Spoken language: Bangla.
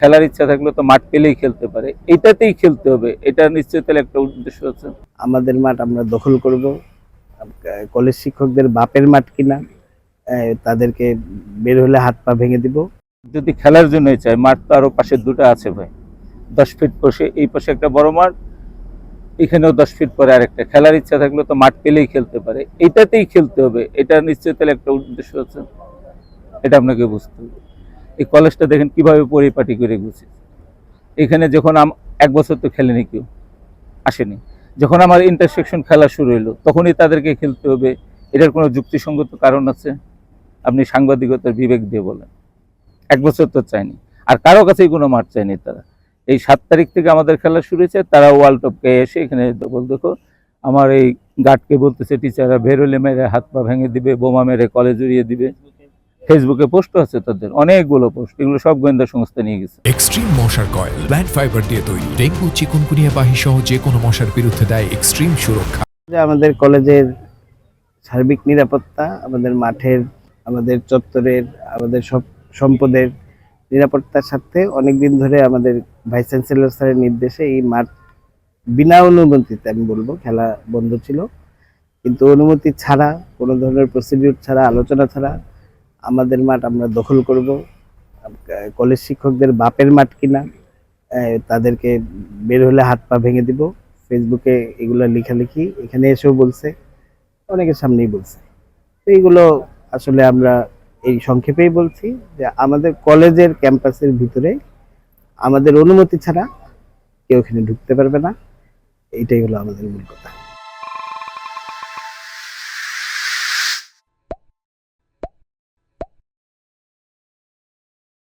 খেলার ইচ্ছা থাকলে তো মাঠ পেলেই খেলতে পারে, এটাতেই খেলতে হবে, এটা নিশ্চয়ই তাহলে একটা উদ্দেশ্য আছে। আমাদের মাঠ আমরা দখল করব, কলেজ শিক্ষকদের বাপের মাঠ কিনা, তাদেরকে বের হলে হাত পা ভেঙে দিব। যদি খেলার জন্যই চাই, মাঠ তো আরো পাশে দুটো আছে ভাই, 10 ফিট পাশে, এই পাশে একটা বড় মাঠ, এখানেও 10 ফিট পরে আরেকটা। খেলার ইচ্ছা থাকলে তো মাঠ পেলেই খেলতে পারে, এটাতেই খেলতে হবে, এটা নিশ্চয়ই তাহলে একটা উদ্দেশ্য আছে। এটা আপনাকে বুঝতে হবে। এই কলেজটা দেখেন কিভাবে পরিপাটি করে গুছি। এখানে যখন 1 বছর তো খেলেনি, কেউ আসেনি। যখন আমার ইন্টারসেকশন খেলা শুরু হলো, তখনই তাদেরকে খেলতে হবে, এটার কোনো যুক্তিসঙ্গত কারণ আছে? আপনি সাংবাদিকতার বিবেক দিয়ে বলেন। 1 বছর তো চায়নি, আর কারো কাছেই কোনো মাঠ চায়নি তারা। এই 7 তারিখ থেকে আমাদের খেলা শুরু হয়েছে, তারা ওয়ার্ল্ড কাপকে এসে এখানে দেখো আমার এই গার্ডকে বলতেছে টিচাররা বেরোলে মেরে হাত পা ভেঙে দিবে, বোমা মেরে কলেজ উড়িয়ে দিবে। ফেসবুকে পোস্ট আছে তাদের অনেকগুলো পোস্ট, এগুলো সব গোয়েন্দা সংস্থা নিয়ে গেছে। এক্সট্রিম মশার কয়েল প্ল্যান্ট ফাইবার দিয়ে তৈরি, ডেঙ্গু চিকুনগুনিয়া বাহি সহ যে কোনো মশার বিরুদ্ধে দেয় এক্সট্রিম সুরক্ষা। আমাদের কলেজের সার্বিক নিরাপত্তা, আমাদের মাঠের, আমাদের চত্বরের, আমাদের সব সম্পদের নিরাপত্তার সাথে অনেকদিন ধরে আমাদের ভাইস চ্যান্সেলর স্যারের নির্দেশে এই মাঠ বিনা অনুমতিতে, আমি বলবো, খেলা বন্ধ ছিল। কিন্তু অনুমতি ছাড়া, কোনো ধরনের প্রসিডিউর ছাড়া, আলোচনা ছাড়া আমাদের মাঠ আমরা দখল করব, কলেজ শিক্ষকদের বাপের মাঠ কিনা, তাদেরকে বের হলে হাত পা ভেঙে দিব। ফেসবুকে এগুলো লেখালেখি এখানে এসেও বলছে, অনেকের সামনেই বলছে। তো এইগুলো আসলে আমরা এই সংক্ষেপেই বলছি যে আমাদের কলেজের ক্যাম্পাসের ভিতরে আমাদের অনুমতি ছাড়া কেউ এখানে ঢুকতে পারবে না। এইটাই হলো আমাদের মূল কথা।